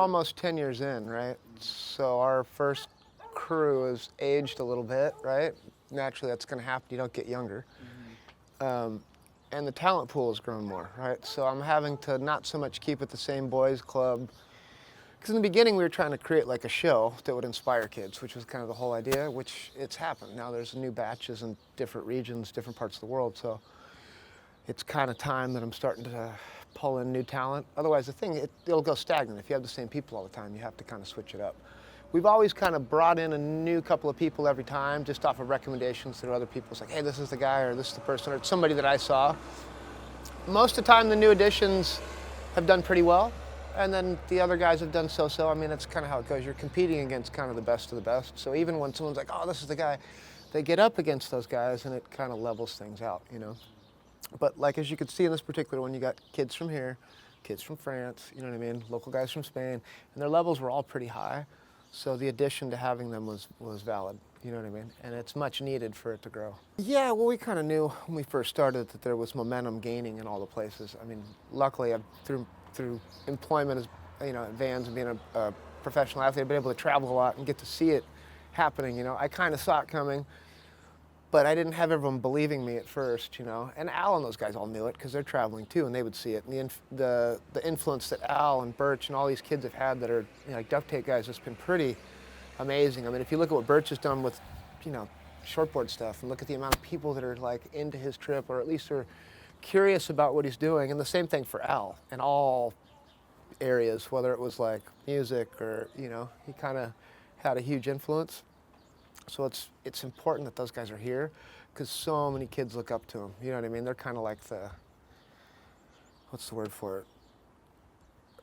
almost 10 years in, right? So our first crew is aged a little bit, right? Naturally, that's going to happen. You don't get younger. And the talent pool has grown more, right? So I'm having to not so much keep it the same boys club. Because in the beginning, we were trying to create like a show that would inspire kids, which was kind of the whole idea, which it's happened. Now there's new batches in different regions, different parts of the world. So it's kind of time that I'm starting to pull in new talent. Otherwise, the thing, it'll go stagnant. If you have the same people all the time, you have to kind of switch it up. We've always kind of brought in a new couple of people every time, just off of recommendations through other people. It's like, hey, this is the guy, or this is the person, or somebody that I saw. Most of the time, the new additions have done pretty well, and then the other guys have done so-so. I mean, that's kind of how it goes. You're competing against kind of the best of the best. So even when someone's like, oh, this is the guy, they get up against those guys, and it kind of levels things out, you know? But like, as you can see in this particular one, you got kids from here, kids from France, you know what I mean, local guys from Spain, and their levels were all pretty high. So the addition to having them was valid, you know what I mean? And it's much needed for it to grow. Yeah, well, we kind of knew when we first started that there was momentum gaining in all the places. I mean, luckily, through employment as, you know, at Vans and being a professional athlete, I've been able to travel a lot and get to see it happening, you know. I kind of saw it coming, but I didn't have everyone believing me at first, you know. And Al and those guys all knew it because they're traveling too, and they would see it. And the influence that Al and Birch and all these kids have had that are, you know, like Duct Tape guys, has been pretty amazing. I mean, if you look at what Birch has done with, you know, shortboard stuff, and look at the amount of people that are like into his trip, or at least are curious about what he's doing. And the same thing for Al in all areas, whether it was like music or, you know, he kind of had a huge influence. So it's important that those guys are here, because so many kids look up to him. You know what I mean? They're kind of like the, what's the word for it?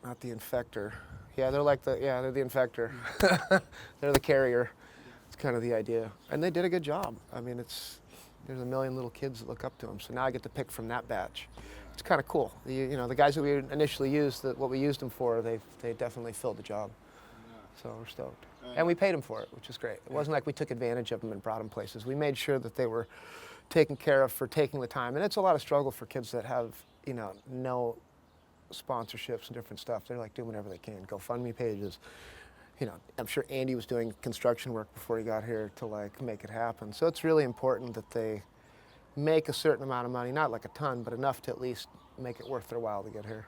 Not the infector. Yeah, they're like the, yeah, they're the infector. They're the carrier. It's kind of the idea. And they did a good job. I mean, there's a million little kids that look up to him. So now I get to pick from that batch. It's kind of cool. You know, the guys that we initially used, what we used them for, they definitely filled the job. So we're stoked. And we paid them for it, which is great. It wasn't like we took advantage of them and brought them places. We made sure that they were taken care of for taking the time. And it's a lot of struggle for kids that have, you know, no sponsorships and different stuff. They're like doing whatever they can. GoFundMe pages. You know, I'm sure Andy was doing construction work before he got here to like make it happen. So it's really important that they make a certain amount of money, not like a ton, but enough to at least make it worth their while to get here.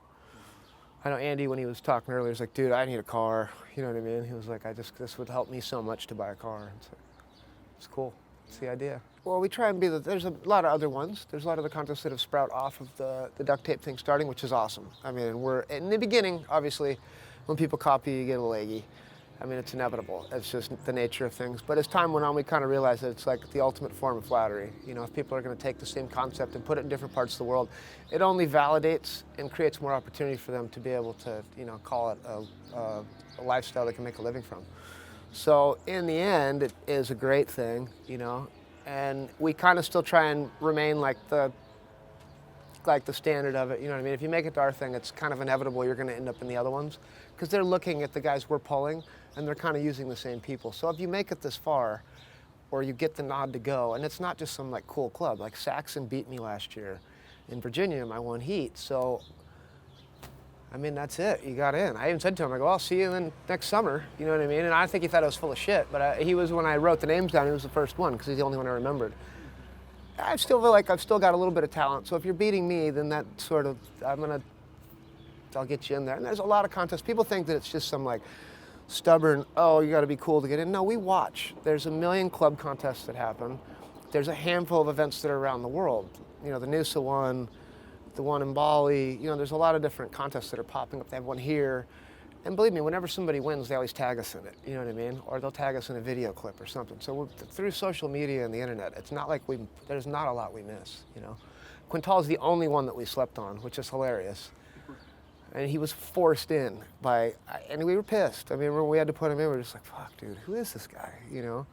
I know Andy, when he was talking earlier, was like, dude, I need a car. You know what I mean? He was like, this would help me so much to buy a car. It's cool. It's the idea. Well, we try and be there's a lot of other ones. There's a lot of the contests that have sprout off of the duct tape thing starting, which is awesome. I mean, we're, in the beginning, obviously, when people copy, you get a leggy. I mean, it's inevitable. It's just the nature of things. But as time went on, we kind of realized that it's like the ultimate form of flattery. You know, if people are going to take the same concept and put it in different parts of the world, it only validates and creates more opportunity for them to be able to, you know, call it a lifestyle they can make a living from. So in the end, it is a great thing, you know, and we kind of still try and remain like the standard of it. You know what I mean? If you make it to our thing, it's kind of inevitable you're going to end up in the other ones, because they're looking at the guys we're pulling, and they're kind of using the same people. So if you make it this far, or you get the nod to go, and it's not just some like cool club, like Saxon beat me last year in Virginia in my one heat. So, I mean, that's it. You got in. I even said to him, I go, I'll see you then next summer. You know what I mean? And I think he thought I was full of shit, but he was, when I wrote the names down, he was the first one, because he's the only one I remembered. I still feel like I've still got a little bit of talent. So if you're beating me, then that sort of, I'll get you in there. And there's a lot of contests. People think that it's just some like stubborn, oh, you got to be cool to get in. No, we watch. There's a million club contests that happen. There's a handful of events that are around the world. You know, the Noosa one, the one in Bali. You know, there's a lot of different contests that are popping up. They have one here. And believe me, whenever somebody wins, they always tag us in it. You know what I mean? Or they'll tag us in a video clip or something. So through social media and the internet, it's not like there's not a lot we miss, you know? Quintal's the only one that we slept on, which is hilarious. And he was forced in and we were pissed. I mean, when we had to put him in, we were just like, fuck, dude, who is this guy, you know?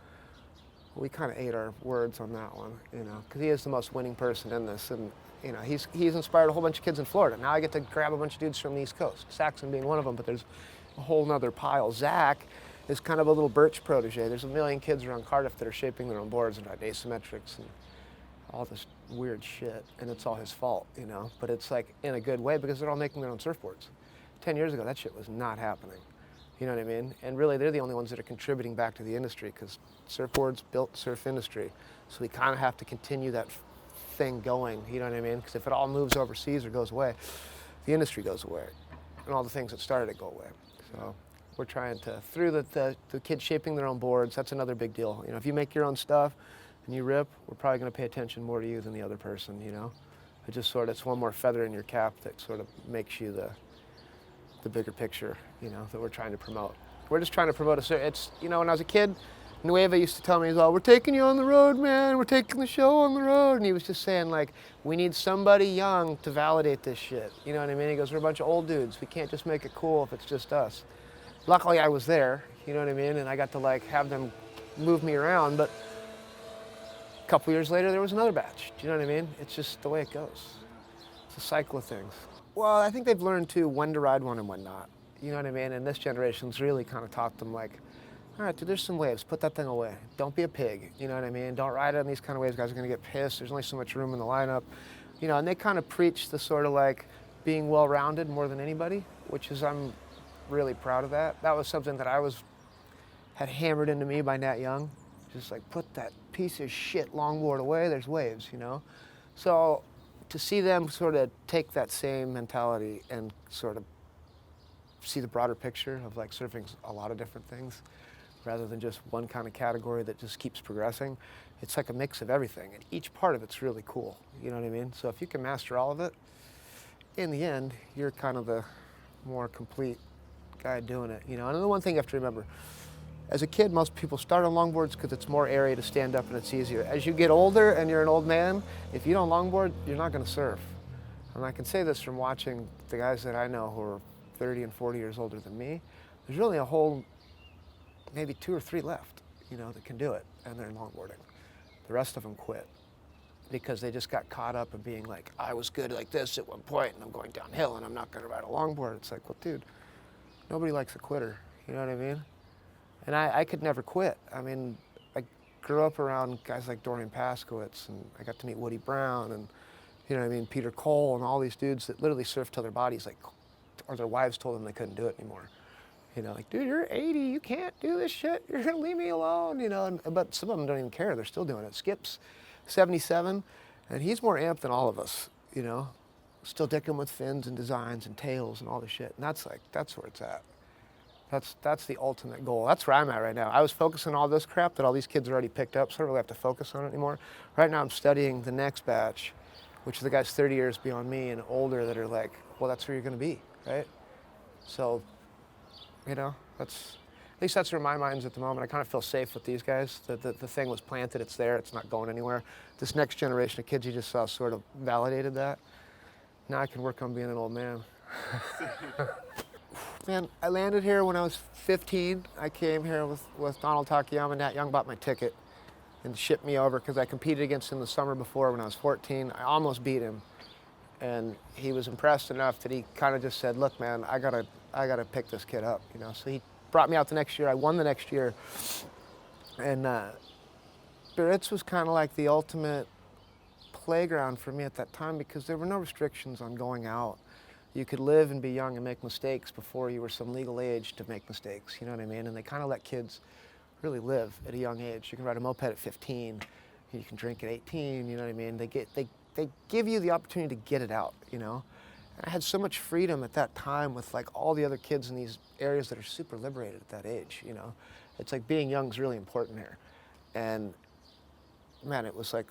We kind of ate our words on that one, you know, because he is the most winning person in this. And, you know, he's inspired a whole bunch of kids in Florida. Now I get to grab a bunch of dudes from the East Coast, Saxon being one of them, but there's a whole nother pile. Zach is kind of a little Birch protege. There's a million kids around Cardiff that are shaping their own boards and asymmetrics and all this weird shit, and it's all his fault, you know? But it's like in a good way, because they're all making their own surfboards. 10 years ago, that shit was not happening. You know what I mean? And really, they're the only ones that are contributing back to the industry because surfboards built surf industry. So we kind of have to continue that thing going, you know what I mean? Because if it all moves overseas or goes away, the industry goes away. And all the things that started it go away. So we're trying to, through the kids shaping their own boards, that's another big deal. You know, if you make your own stuff and you rip, we're probably going to pay attention more to you than the other person, you know? It just sort of, it's one more feather in your cap that sort of makes you the bigger picture, you know, that we're trying to promote. We're just trying to promote it's, you know, when I was a kid, Nueva used to tell me, oh, we're taking you on the road, man. We're taking the show on the road. And he was just saying, like, we need somebody young to validate this shit. You know what I mean? He goes, we're a bunch of old dudes. We can't just make it cool if it's just us. Luckily, I was there, you know what I mean? And I got to, like, have them move me around. But a couple years later, there was another batch. Do you know what I mean? It's just the way it goes. It's a cycle of things. Well, I think they've learned, too, when to ride one and when not. You know what I mean? And this generation's really kind of taught them, like, all right, dude, there's some waves. Put that thing away. Don't be a pig. You know what I mean? Don't ride on these kind of waves. Guys are going to get pissed. There's only so much room in the lineup. You know, and they kind of preach the sort of like being well-rounded more than anybody, which is, I'm really proud of that. That was something that had hammered into me by Nat Young. Just like, put that piece of shit longboard away. There's waves, you know? So to see them sort of take that same mentality and sort of see the broader picture of like surfing's a lot of different things, rather than just one kind of category that just keeps progressing. It's like a mix of everything, and each part of it's really cool, you know what I mean? So if you can master all of it, in the end, you're kind of the more complete guy doing it, you know? And the one thing you have to remember, as a kid, most people start on longboards because it's more area to stand up and it's easier. As you get older and you're an old man, if you don't longboard, you're not gonna surf. And I can say this from watching the guys that I know who are 30 and 40 years older than me. There's really a whole maybe 2 or 3 left, you know, that can do it, and they're longboarding. The rest of them quit because they just got caught up in being like, I was good like this at one point, and I'm going downhill, and I'm not going to ride a longboard. It's like, well, dude, nobody likes a quitter, you know what I mean? And I could never quit. I mean, I grew up around guys like Dorian Paskowitz, and I got to meet Woody Brown, and, you know what I mean, Peter Cole, and all these dudes that literally surfed till their bodies, like, or their wives told them they couldn't do it anymore. You know, like, dude, you're 80, you can't do this shit. You're gonna leave me alone, you know. But some of them don't even care. They're still doing it. Skip's 77, and he's more amped than all of us, you know. Still dicking with fins and designs and tails and all this shit. And that's where it's at. That's the ultimate goal. That's where I'm at right now. I was focusing on all this crap that all these kids already picked up, so I don't really have to focus on it anymore. Right now I'm studying the next batch, which are the guys 30 years beyond me and older that are like, well, that's where you're gonna be, right? So, you know, at least that's where my mind's at the moment. I kind of feel safe with these guys. The thing was planted, it's there, it's not going anywhere. This next generation of kids you just saw sort of validated that. Now I can work on being an old man. Man, I landed here when I was 15. I came here with Donald Takayama. Nat Young bought my ticket and shipped me over because I competed against him the summer before when I was 14. I almost beat him. And he was impressed enough that he kind of just said, look, man, I gotta pick this kid up, you know. So he brought me out the next year. I won the next year. And Biarritz was kind of like the ultimate playground for me at that time because there were no restrictions on going out. You could live and be young and make mistakes before you were some legal age to make mistakes, you know what I mean? And they kind of let kids really live at a young age. You can ride a moped at 15, you can drink at 18, you know what I mean? They give you the opportunity to get it out, you know? And I had so much freedom at that time with like all the other kids in these areas that are super liberated at that age, you know? It's like being young is really important here. And man, it was like,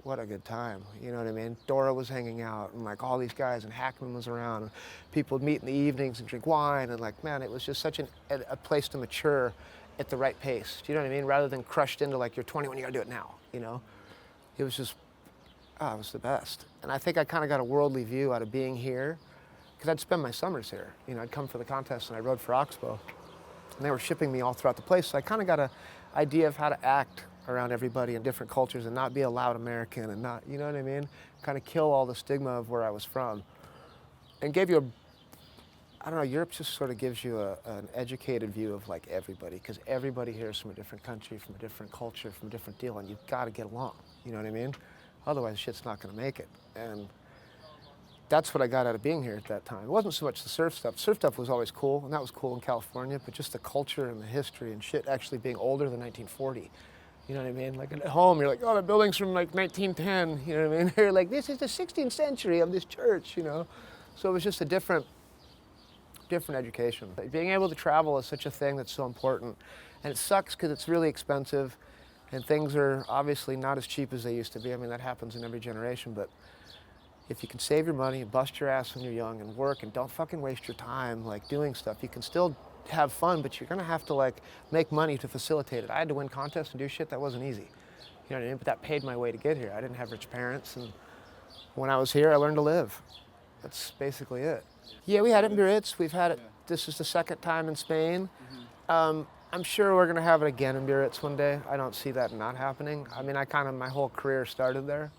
what a good time, you know what I mean? Dora was hanging out and like all these guys and Hackman was around and people would meet in the evenings and drink wine and like, man, it was just such a place to mature at the right pace, do you know what I mean? Rather than crushed into like, you're 21, you gotta do it now, you know? It was just, it was the best. And I think I kind of got a worldly view out of being here because I'd spend my summers here. You know, I'd come for the contest and I rode for Oxbow and they were shipping me all throughout the place. So I kind of got an idea of how to act around everybody in different cultures and not be a loud American and not, you know what I mean? Kind of kill all the stigma of where I was from. And gave you I don't know, Europe just sort of gives you an educated view of like everybody because everybody here is from a different country, from a different culture, from a different deal, and you've got to get along, you know what I mean? Otherwise, shit's not going to make it. And that's what I got out of being here at that time. It wasn't so much the surf stuff. Surf stuff was always cool, and that was cool in California, but just the culture and the history and shit actually being older than 1940. You know what I mean? Like at home, you're like, oh, the building's from like 1910. You know what I mean? You're like, this is the 16th century of this church, you know? So it was just a different education. Being able to travel is such a thing that's so important. And it sucks because it's really expensive, and things are obviously not as cheap as they used to be. I mean, that happens in every generation, but if you can save your money and bust your ass when you're young and work and don't fucking waste your time like doing stuff, you can still have fun, but you're gonna have to like make money to facilitate it. I had to win contests and do shit that wasn't easy. You know what I mean? But that paid my way to get here. I didn't have rich parents, and when I was here, I learned to live. That's basically it. Yeah, we had it in Biarritz. We've had it, this is the second time in Spain. I'm sure we're gonna have it again in Biarritz one day. I don't see that not happening. I mean, my whole career started there,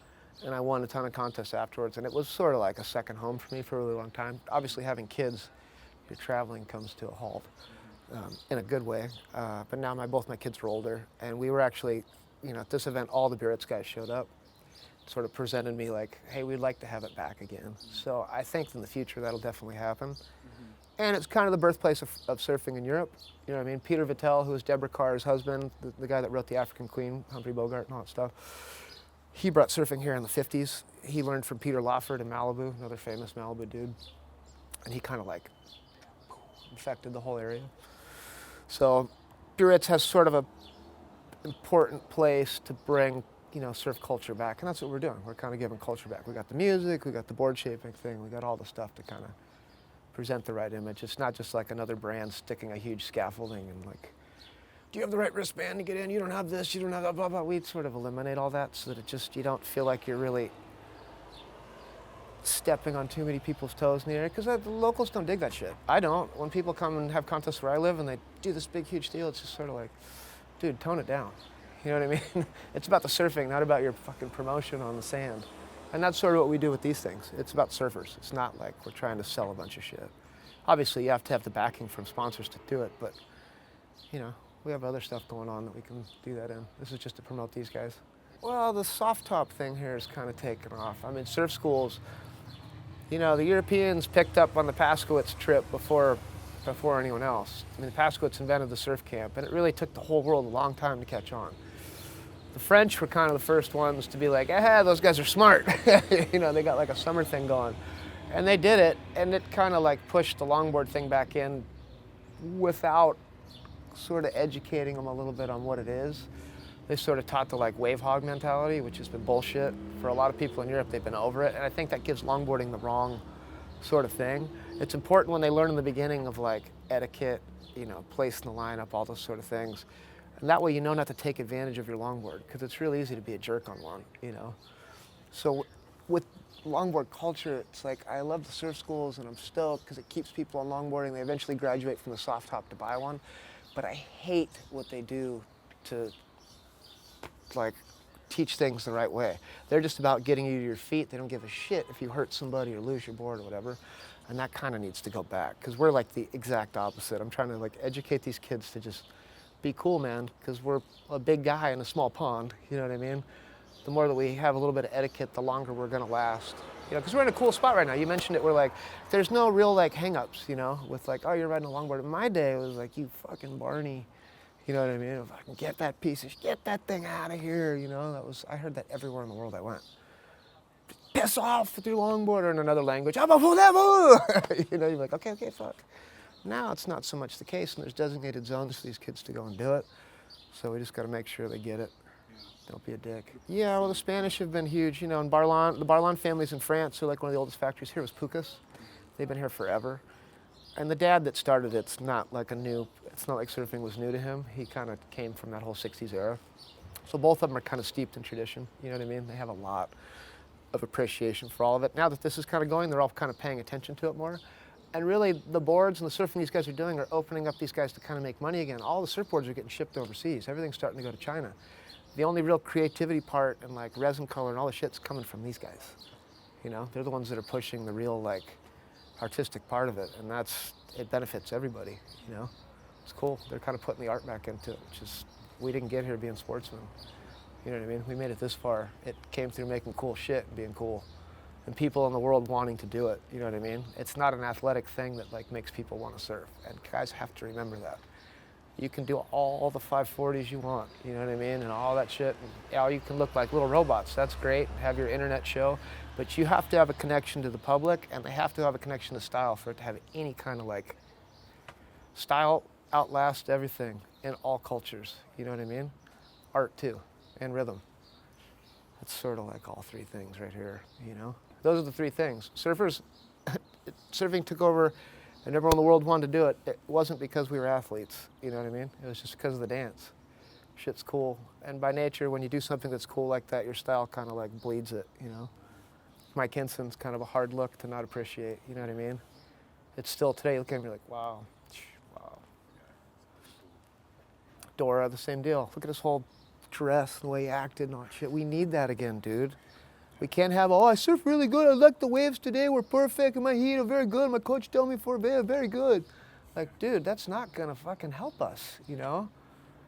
and I won a ton of contests afterwards, and it was sort of like a second home for me for a really long time. Obviously, having kids, your traveling comes to a halt in a good way. But now both my kids were older, and we were actually, you know, at this event, all the Biarritz guys showed up, sort of presented me like, hey, we'd like to have it back again. So I think in the future that'll definitely happen. And it's kind of the birthplace of surfing in Europe. You know what I mean? Peter Vittel, who was Deborah Carr's husband, the guy that wrote The African Queen, Humphrey Bogart and all that stuff, he brought surfing here in the 50s. He learned from Peter Lawford in Malibu, another famous Malibu dude. And he kind of like infected the whole area. So Biarritz has sort of a important place to bring, you know, surf culture back. And that's what we're doing. We're kind of giving culture back. We got the music, we got the board shaping thing, we got all the stuff to kind of present the right image. It's not just like another brand sticking a huge scaffolding and like, do you have the right wristband to get in? You don't have this, you don't have that, blah, blah. We sort of eliminate all that so that it just, you don't feel like you're really stepping on too many people's toes in the area, because the locals don't dig that shit. I don't. When people come and have contests where I live and they do this big, huge deal, it's just sort of like, dude, tone it down. You know what I mean? It's about the surfing, not about your fucking promotion on the sand. And that's sort of what we do with these things. It's about surfers. It's not like we're trying to sell a bunch of shit. Obviously, you have to have the backing from sponsors to do it, but, you know, we have other stuff going on that we can do that in. This is just to promote these guys. Well, the soft top thing here is kind of taken off. I mean, surf schools, you know, the Europeans picked up on the Paskowitz trip before anyone else. I mean, the Paskowitz invented the surf camp, and it really took the whole world a long time to catch on. The French were kind of the first ones to be like, those guys are smart. You know, they got like a summer thing going. And they did it, and it kind of like pushed the longboard thing back in without sort of educating them a little bit on what it is. They sort of taught the like wave hog mentality, which has been bullshit. For a lot of people in Europe, they've been over it, and I think that gives longboarding the wrong sort of thing. It's important when they learn in the beginning of like etiquette, you know, place in the lineup, all those sort of things. And that way you know not to take advantage of your longboard, because it's really easy to be a jerk on one, you know. So with longboard culture, it's like, I love the surf schools and I'm stoked because it keeps people on longboarding. They eventually graduate from the soft top to buy one. But I hate what they do to like teach things the right way. They're just about getting you to your feet. They don't give a shit if you hurt somebody or lose your board or whatever. And that kind of needs to go back, because we're like the exact opposite. I'm trying to like educate these kids to just be cool, man, because we're a big guy in a small pond, you know what I mean? The more that we have a little bit of etiquette, the longer we're gonna last. You know, because we're in a cool spot right now. You mentioned it, we're like, there's no real like hang-ups, you know, with like, oh, you're riding a longboard. In my day, it was like, you fucking Barney, you know what I mean? Fucking get that get that thing out of here, you know? I heard that everywhere in the world I went. Piss off with your longboarder in another language. You know, you're like, okay, fuck. Now it's not so much the case, and there's designated zones for these kids to go and do it. So we just got to make sure they get it. Don't be a dick. Yeah, well, the Spanish have been huge. You know, in Barlan, the Barlan families in France, who like one of the oldest factories here, was Pucas. They've been here forever. And the dad that started it's not like surfing was new to him. He kind of came from that whole 60s era. So both of them are kind of steeped in tradition. You know what I mean? They have a lot of appreciation for all of it. Now that this is kind of going, they're all kind of paying attention to it more. And really, the boards and the surfing these guys are doing are opening up these guys to kind of make money again. All the surfboards are getting shipped overseas. Everything's starting to go to China. The only real creativity part and like resin color and all the shit's coming from these guys. You know, they're the ones that are pushing the real like artistic part of it, and it benefits everybody, you know? It's cool. They're kind of putting the art back into it, which is, we didn't get here being sportsmen. You know what I mean? We made it this far. It came through making cool shit and being cool. and people in the world wanting to do it. You know what I mean? It's not an athletic thing that like makes people want to surf, and guys have to remember that. You can do all the 540s you want, you know what I mean, and all that shit. And, you can look like little robots. That's great. Have your internet show, but you have to have a connection to the public, and they have to have a connection to style for it to have any kind of like style outlasts everything in all cultures. You know what I mean? Art too, and rhythm. It's sort of like all three things right here. You know, those are the three things. Surfers, surfing took over. And everyone in the world wanted to do it. It wasn't because we were athletes, you know what I mean? It was just because of the dance. Shit's cool. And by nature, when you do something that's cool like that, your style kind of like bleeds it, you know? Mike Hinson's kind of a hard look to not appreciate, you know what I mean? It's still today, look at me like, wow, wow. Dora, the same deal. Look at his whole dress, the way he acted and all that shit. We need that again, dude. We can't have, oh, I surfed really good. I liked the waves today. Were perfect. And my heat are very good. My coach told me for a bit, very good. Like, dude, that's not going to fucking help us, you know?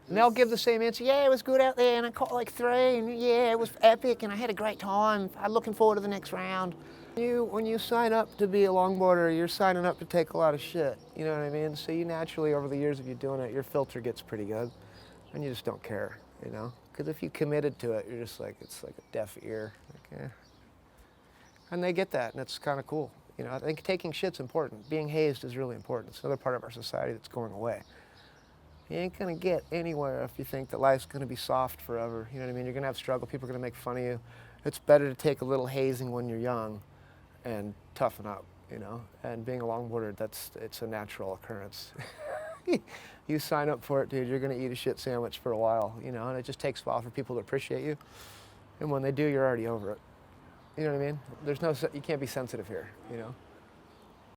And they'll give the same answer. Yeah, it was good out there. And I caught like 3. And yeah, it was epic. And I had a great time. I'm looking forward to the next round. When you sign up to be a longboarder, you're signing up to take a lot of shit. You know what I mean? So you naturally, over the years of you doing it, your filter gets pretty good. And you just don't care, you know? Because if you committed to it, you're just like, it's like a deaf ear. Like, eh. And they get that, and it's kind of cool. You know, I think taking shit's important. Being hazed is really important. It's another part of our society that's going away. You ain't gonna get anywhere if you think that life's gonna be soft forever. You know what I mean? You're gonna have struggle. People are gonna make fun of you. It's better to take a little hazing when you're young and toughen up, you know? And being a longboarder, it's a natural occurrence. You sign up for it, dude, you're gonna eat a shit sandwich for a while, you know, and it just takes a while for people to appreciate you. And when they do, you're already over it. You know what I mean? You can't be sensitive here, you know?